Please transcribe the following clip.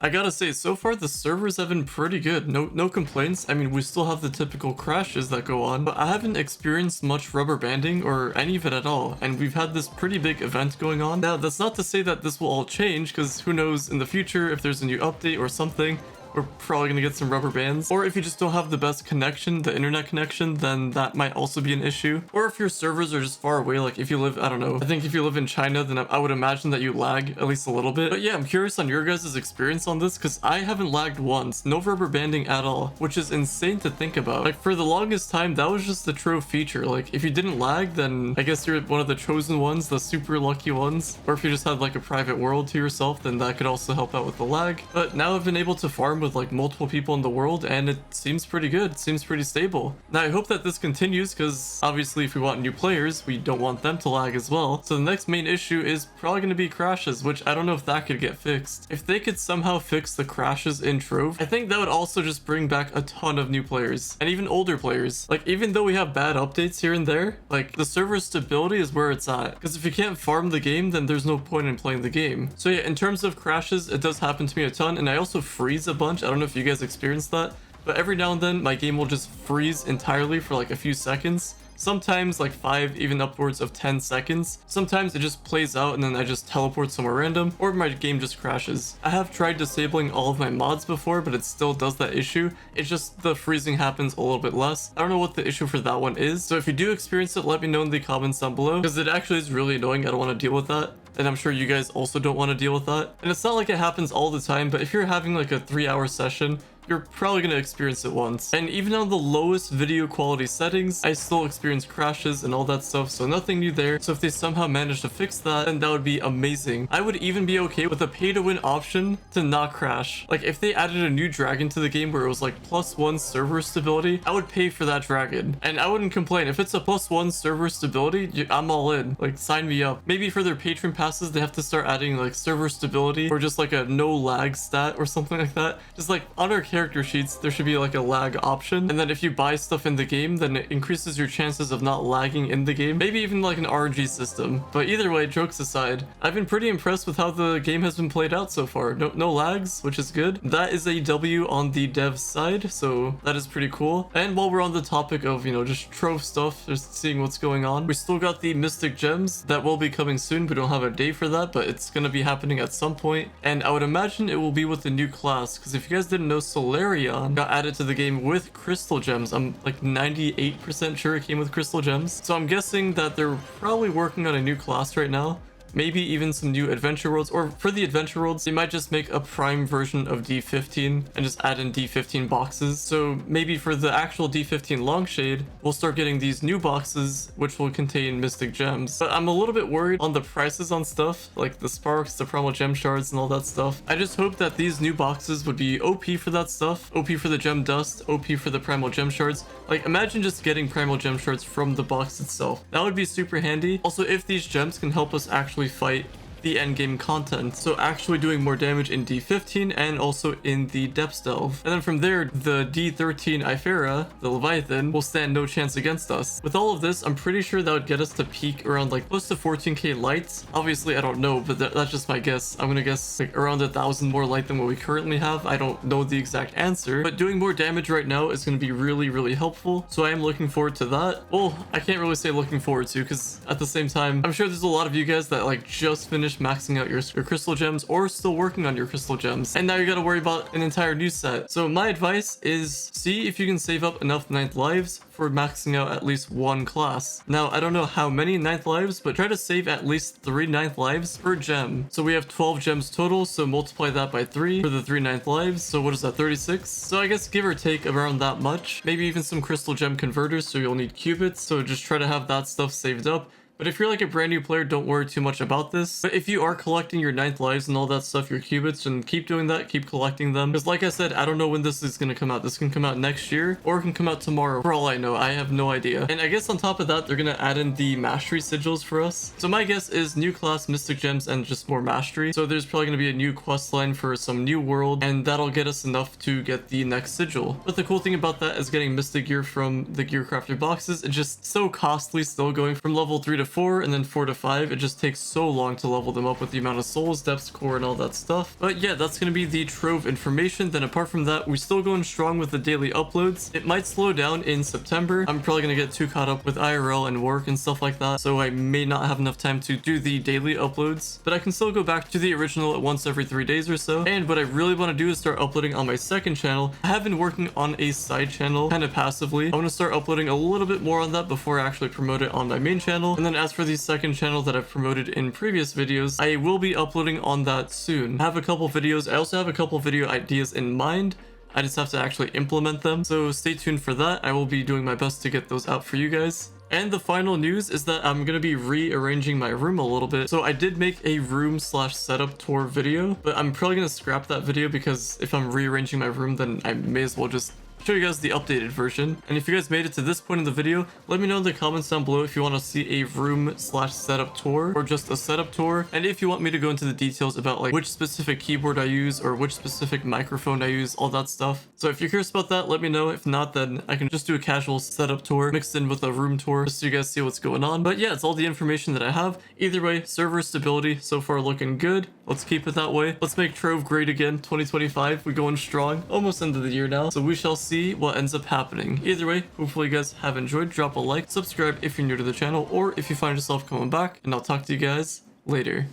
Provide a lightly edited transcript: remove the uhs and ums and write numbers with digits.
I gotta say, so far the servers have been pretty good. No complaints. I mean, we still have the typical crashes that go on, but I haven't experienced much rubber banding or any of it at all. And we've had this pretty big event going on. Now, that's not to say that this will all change, because who knows in the future if there's a new update or something. We're probably gonna get some rubber bands. Or if you just don't have the best connection, the internet connection, then that might also be an issue. Or if your servers are just far away, like if you live, I don't know, I think if you live in China, then I would imagine that you lag at least a little bit. But yeah, I'm curious on your guys' experience on this, because I haven't lagged once. No rubber banding at all, which is insane to think about. Like for the longest time, that was just the Trove feature. Like if you didn't lag, then I guess you're one of the chosen ones, the super lucky ones. Or if you just had like a private world to yourself, then that could also help out with the lag. But now I've been able to farm with like multiple people in the world, and it seems pretty good. It seems pretty stable. Now I hope that this continues, because obviously if we want new players, we don't want them to lag as well. So the next main issue is probably going to be crashes, which I don't know if that could get fixed. If they could somehow fix the crashes in Trove, I think that would also just bring back a ton of new players and even older players. Like even though we have bad updates here and there, like the server stability is where it's at, because if you can't farm the game, then there's no point in playing the game. So yeah, in terms of crashes, it does happen to me a ton, and I also freeze a bunch. I don't know if you guys experienced that, but every now and then my game will just freeze entirely for like a few seconds. Sometimes like 5, even upwards of 10 seconds. Sometimes it just plays out and then I just teleport somewhere random, or my game just crashes. I have tried disabling all of my mods before, but it still does that issue. It's just the freezing happens a little bit less. I don't know what the issue for that one is, so if you do experience it, let me know in the comments down below, because it actually is really annoying. I don't want to deal with that, and I'm sure you guys also don't want to deal with that. And it's not like it happens all the time, but if you're having like a 3-hour session, you're probably going to experience it once. And even on the lowest video quality settings, I still experience crashes and all that stuff, so nothing new there. So if they somehow manage to fix that, then that would be amazing. I would even be okay with a pay-to-win option to not crash. Like if they added a new dragon to the game where it was like +1 server stability, I would pay for that dragon. And I wouldn't complain. If it's a +1 server stability, I'm all in. Like sign me up. Maybe for their patron passes, they have to start adding like server stability or just like a no lag stat or something like that. Just like on our character sheets, there should be like a lag option, and then if you buy stuff in the game, then it increases your chances of not lagging in the game. Maybe even like an RNG system. But either way, jokes aside, I've been pretty impressed with how the game has been played out so far. No lags, which is good. That is a W on the dev side, so that is pretty cool. And while we're on the topic of, you know, just Trove stuff, just seeing what's going on, we still got the Mystic Gems that will be coming soon. We don't have a day for that, but it's gonna be happening at some point, and I would imagine it will be with the new class, because if you guys didn't know, Solarion got added to the game with crystal gems. I'm like 98% sure it came with crystal gems, so I'm guessing that they're probably working on a new class right now. Maybe even some new adventure worlds, or for the adventure worlds, they might just make a prime version of D15 and just add in D15 boxes. So maybe for the actual D15 Longshade, we'll start getting these new boxes, which will contain mystic gems. But I'm a little bit worried on the prices on stuff, like the sparks, the primal gem shards, and all that stuff. I just hope that these new boxes would be OP for that stuff, OP for the gem dust, OP for the primal gem shards. Like imagine just getting primal gem shards from the box itself. That would be super handy. Also, if these gems can help us actually fight the endgame content, so actually doing more damage in D15 and also in the depths delve. And then from there, the D13 Ifera, the Leviathan, will stand no chance against us. With all of this, I'm pretty sure that would get us to peak around like close to 14k lights. Obviously I don't know, but that's just my guess. I'm gonna guess like around 1,000 more light than what we currently have. I don't know the exact answer, but doing more damage right now is going to be really helpful, so I am looking forward to that. Well, I can't really say looking forward to, because at the same time, I'm sure there's a lot of you guys that like just finished maxing out your crystal gems or still working on your crystal gems, and now you got to worry about an entire new set. So my advice is see if you can save up enough 9th lives for maxing out at least one class. Now I don't know how many 9th lives, but try to save at least 3 9th lives per gem. So we have 12 gems total, so multiply that by 3 for the 3 9th lives. So what is that, 36? So I guess give or take around that much. Maybe even some crystal gem converters, so you'll need qubits, so just try to have that stuff saved up. But if you're like a brand new player, don't worry too much about this. But if you are collecting your 9th lives and all that stuff, your qubits, then keep doing that, keep collecting them. Because like I said, I don't know when this is going to come out. This can come out next year, or it can come out tomorrow. For all I know, I have no idea. And I guess on top of that, they're going to add in the mastery sigils for us. So my guess is new class, mystic gems, and just more mastery. So there's probably going to be a new quest line for some new world, and that'll get us enough to get the next sigil. But the cool thing about that is getting mystic gear from the gear crafter boxes. It's just so costly still, going from level 3 to to 4 and then 4 to 5. It just takes so long to level them up with the amount of souls, depths, core, and all that stuff. But yeah, that's going to be the Trove information. Then apart from that, we're still going strong with the daily uploads. It might slow down in September. I'm probably going to get too caught up with IRL and work and stuff like that, so I may not have enough time to do the daily uploads, but I can still go back to the original once every 3 days or so. And what I really want to do is start uploading on my second channel. I have been working on a side channel kind of passively. I want to start uploading a little bit more on that before I actually promote it on my main channel. And then as for the second channel that I've promoted in previous videos, I will be uploading on that soon. I have a couple videos. I also have a couple video ideas in mind. I just have to actually implement them. So stay tuned for that. I will be doing my best to get those out for you guys. And the final news is that I'm going to be rearranging my room a little bit. So I did make a room slash setup tour video, but I'm probably going to scrap that video because if I'm rearranging my room, then I may as well just show you guys the updated version. And if you guys made it to this point in the video, let me know in the comments down below if you want to see a room slash setup tour or just a setup tour, and if you want me to go into the details about like which specific keyboard I use or which specific microphone I use, all that stuff. So if you're curious about that, let me know. If not, then I can just do a casual setup tour mixed in with a room tour just so you guys see what's going on. But yeah, it's all the information that I have. Either way, server stability so far looking good. Let's keep it that way. Let's make Trove great again. 2025, we're going strong, almost end of the year now, so we shall see what ends up happening. Either way, hopefully you guys have enjoyed. Drop a like, subscribe if you're new to the channel, or if you find yourself coming back, and I'll talk to you guys later.